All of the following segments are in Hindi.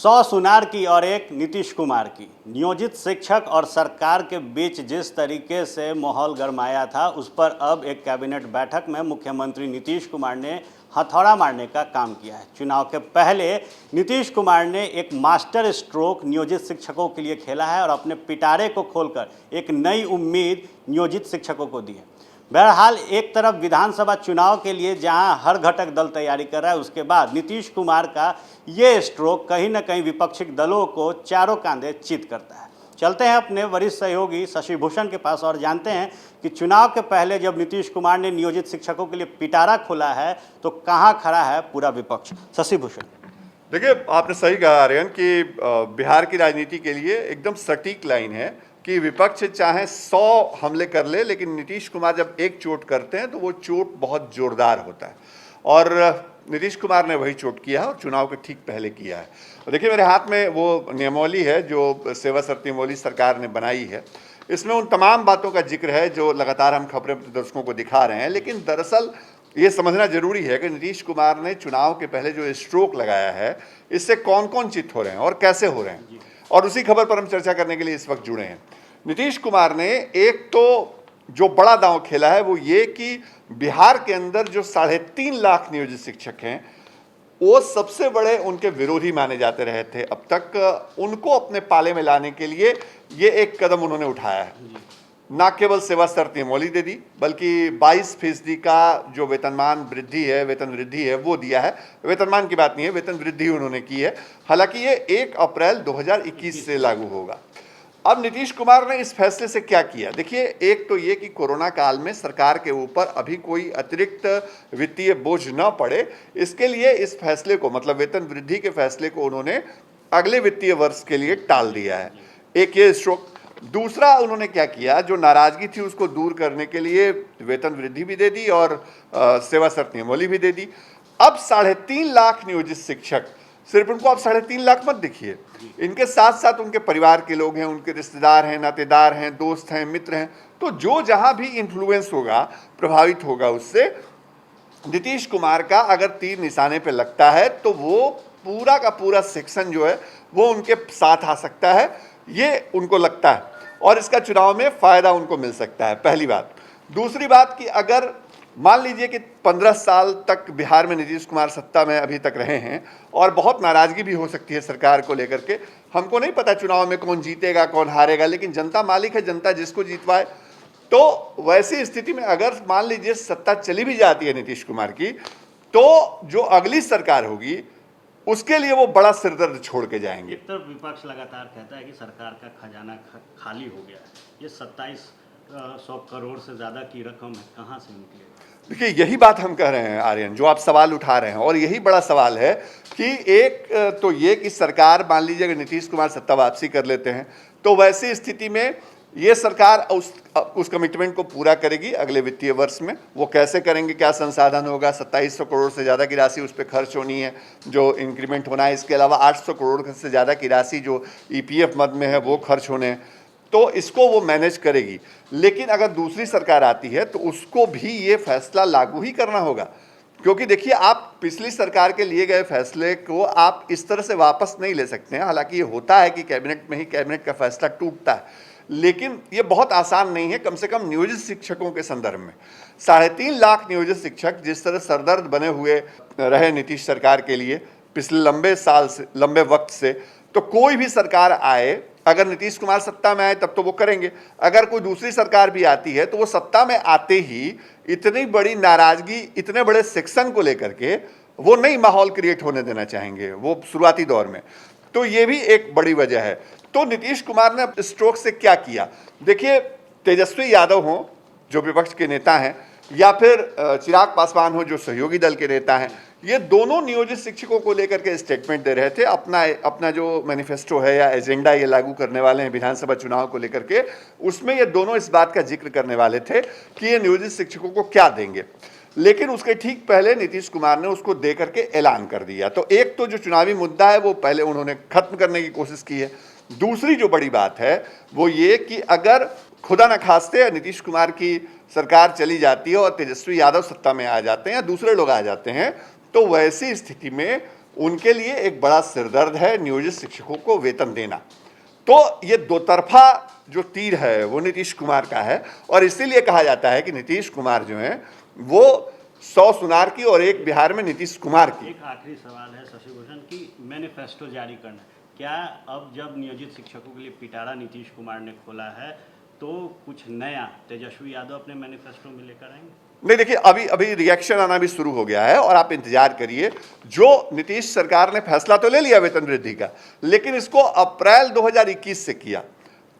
100 सुनार की और एक नीतीश कुमार की। नियोजित शिक्षक और सरकार के बीच जिस तरीके से माहौल गरमाया था, उस पर अब एक कैबिनेट बैठक में मुख्यमंत्री नीतीश कुमार ने हथौड़ा मारने का काम किया है। चुनाव के पहले नीतीश कुमार ने एक मास्टर स्ट्रोक नियोजित शिक्षकों के लिए खेला है और अपने पिटारे को खोलकर एक नई उम्मीद नियोजित शिक्षकों को दी है। बहरहाल एक तरफ विधानसभा चुनाव के लिए जहां हर घटक दल तैयारी कर रहा है, उसके बाद नीतीश कुमार का ये स्ट्रोक कहीं न कहीं विपक्षी दलों को चारों कांधे चित करता है। चलते हैं अपने वरिष्ठ सहयोगी शशि भूषण के पास और जानते हैं कि चुनाव के पहले जब नीतीश कुमार ने नियोजित शिक्षकों के लिए पिटारा खोला है तो कहाँ खड़ा है पूरा विपक्ष। शशि भूषण। देखिए, आपने सही कहा आर्यन कि बिहार की राजनीति के लिए एकदम सटीक लाइन है कि विपक्ष चाहे 100 हमले कर ले, लेकिन नीतीश कुमार जब एक चोट करते हैं तो वो चोट बहुत जोरदार होता है। और नीतीश कुमार ने वही चोट किया है और चुनाव के ठीक पहले किया है। और देखिए, मेरे हाथ में वो नियमावली है जो सेवा शर्त नियमावली सरकार ने बनाई है। इसमें उन तमाम बातों का जिक्र है जो लगातार हम खबरें दर्शकों को दिखा रहे हैं, लेकिन दरअसल ये समझना जरूरी है कि नीतीश कुमार ने चुनाव के पहले जो स्ट्रोक लगाया है, इससे कौन कौन चित हो रहे हैं और कैसे हो रहे हैं, और उसी खबर पर हम चर्चा करने के लिए इस वक्त जुड़े हैं। नीतीश कुमार ने एक तो जो बड़ा दांव खेला है वो ये कि बिहार के अंदर जो 3.5 लाख नियोजित शिक्षक हैं, वो सबसे बड़े उनके विरोधी माने जाते रहे थे अब तक। उनको अपने पाले में लाने के लिए ये एक कदम उन्होंने उठाया है। ना केवल सेवा शर्त नियमावली दे दी, बल्कि 22% का जो वेतनमान वृद्धि है, वेतन वृद्धि है, वो दिया है। वेतनमान की बात नहीं है, वेतन वृद्धि उन्होंने की है। हालांकि ये 1 अप्रैल 2021 से लागू होगा। अब नीतीश कुमार ने इस फैसले से क्या किया? देखिए, एक तो ये कि कोरोना काल में सरकार के ऊपर अभी कोई अतिरिक्त वित्तीय बोझ न पड़े, इसके लिए इस फैसले को, मतलब वेतन वृद्धि के फैसले को उन्होंने अगले वित्तीय वर्ष के लिए टाल दिया है। एक ये स्ट्रोक। दूसरा उन्होंने क्या किया, जो नाराजगी थी उसको दूर करने के लिए वेतन वृद्धि भी दे दी और सेवा शर्त नियमावली भी दे दी। अब 3.5 लाख नियोजित शिक्षक, सिर्फ उनको आप 3.5 लाख मत देखिए, इनके साथ साथ उनके परिवार के लोग हैं, उनके रिश्तेदार हैं, नातेदार हैं, दोस्त हैं, मित्र हैं। तो जो जहां भी इन्फ्लुएंस होगा, प्रभावित होगा, उससे नीतीश कुमार का अगर तीर निशाने पे लगता है तो वो पूरा का पूरा सेक्शन जो है वो उनके साथ आ सकता है, ये उनको लगता है, और इसका चुनाव में फायदा उनको मिल सकता है। पहली बात। दूसरी बात कि अगर मान लीजिए कि 15 साल तक बिहार में नीतीश कुमार सत्ता में अभी तक रहे हैं और बहुत नाराजगी भी हो सकती है सरकार को लेकर के। हमको नहीं पता चुनाव में कौन जीतेगा कौन हारेगा, लेकिन जनता मालिक है, जनता जिसको जीतवाए। तो वैसी स्थिति में अगर मान लीजिए सत्ता चली भी जाती है नीतीश कुमार की, तो जो अगली सरकार होगी उसके लिए वो बड़ा सिरदर्द छोड़ के जाएंगे। एक तरफ विपक्ष लगातार कहता है कि सरकार का खजाना खाली हो गया है, ये 2700 करोड़ से ज़्यादा की रकम है, कहाँ से निकलेगा? देखिए, यही बात हम कह रहे हैं आर्यन, जो आप सवाल उठा रहे हैं, और यही बड़ा सवाल है कि एक तो ये कि सरकार, मान लीजिए अगर नीतीश कुमार सत्ता वापसी कर लेते हैं तो वैसी स्थिति में ये सरकार उस कमिटमेंट को पूरा करेगी अगले वित्तीय वर्ष में। वो कैसे करेंगे, क्या संसाधन होगा? 2700 करोड़ से ज़्यादा की राशि उस पर खर्च होनी है जो इंक्रीमेंट होना है। इसके अलावा 800 करोड़ से ज़्यादा की राशि जो ईपीएफ मद में है वो खर्च होने हैं। तो इसको वो मैनेज करेगी। लेकिन अगर दूसरी सरकार आती है तो उसको भी ये फैसला लागू ही करना होगा, क्योंकि देखिए, आप पिछली सरकार के लिए गए फैसले को आप इस तरह से वापस नहीं ले सकते हैं। हालांकि ये होता है कि कैबिनेट में ही कैबिनेट का फैसला टूटता है, लेकिन ये बहुत आसान नहीं है, कम से कम नियोजित शिक्षकों के संदर्भ में। 3.5 लाख नियोजित शिक्षक जिस तरह सरदर्द बने हुए रहे नीतीश सरकार के लिए पिछले लंबे वक्त से, तो कोई भी सरकार आए, अगर नीतीश कुमार सत्ता में आए तब तो वो करेंगे। अगर कोई दूसरी सरकार भी आती है तो वो सत्ता में आते ही इतनी बड़ी नाराजगी, इतने बड़े सेक्शन को लेकर के वो नई माहौल क्रिएट होने देना चाहेंगे वो शुरुआती दौर में। तो ये भी एक बड़ी वजह है। तो नीतीश कुमार ने स्ट्रोक से क्या किया? देखिए, तेजस्वी यादव हो जो विपक्ष के नेता हैं, या फिर चिराग पासवान हो जो सहयोगी दल के नेता हैं, ये दोनों नियोजित शिक्षकों को लेकर के स्टेटमेंट दे रहे थे। अपना जो मैनिफेस्टो है या एजेंडा ये लागू करने वाले हैं विधानसभा चुनाव को लेकर के, उसमें ये दोनों इस बात का जिक्र करने वाले थे कि ये नियोजित शिक्षकों को क्या देंगे। लेकिन उसके ठीक पहले नीतीश कुमार ने उसको दे करके ऐलान कर दिया। तो एक तो जो चुनावी मुद्दा है वो पहले उन्होंने खत्म करने की कोशिश की है। दूसरी जो बड़ी बात है वो ये कि अगर खुदा न खास्ते नीतीश कुमार की सरकार चली जाती है और तेजस्वी यादव सत्ता में आ जाते हैं या दूसरे लोग आ जाते हैं, तो वैसी स्थिति में उनके लिए एक बड़ा सिरदर्द है नियोजित शिक्षकों को वेतन देना। तो ये दो तरफा जो तीर है वो नीतीश कुमार का है, और इसीलिए कहा जाता है कि नीतीश कुमार जो है वो 100 सुनार की और एक बिहार में नीतीश कुमार की। एक आखिरी सवाल है शशि भूषण की मैनिफेस्टो जारी करना, क्या अब जब नियोजित शिक्षकों के लिए पिटारा नीतीश कुमार ने खोला है तो कुछ नया तेजस्वी यादव अपने मैनिफेस्टो में लेकर आएंगे? नहीं, देखिए अभी रिएक्शन आना भी शुरू हो गया है, और आप इंतजार करिए। जो नीतीश सरकार ने फैसला तो ले लिया वेतन वृद्धि का, लेकिन इसको अप्रैल 2021 से किया,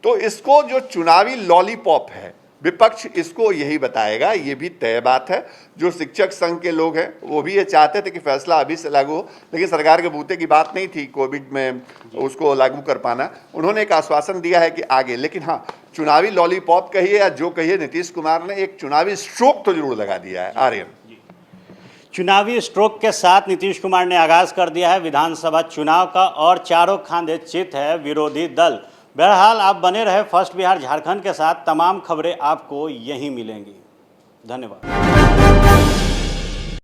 तो इसको जो चुनावी लॉलीपॉप है विपक्ष इसको यही बताएगा। ये भी तय बात है, जो शिक्षक संघ के लोग हैं वो भी ये चाहते थे कि फैसला अभी से लागू हो, लेकिन सरकार के बूते की बात नहीं थी कोविड में उसको लागू कर पाना। उन्होंने एक आश्वासन दिया है कि आगे, लेकिन हाँ, चुनावी लॉलीपॉप कहिए या जो कहिए, नीतीश कुमार ने एक चुनावी स्ट्रोक तो जरूर लगा दिया है। आर्यन, चुनावी स्ट्रोक के साथ नीतीश कुमार ने आगाज कर दिया है विधानसभा चुनाव का, और चारों खांधे चित है विरोधी दल। बहरहाल आप बने रहे फर्स्ट बिहार झारखंड के साथ, तमाम खबरें आपको यहीं मिलेंगी। धन्यवाद।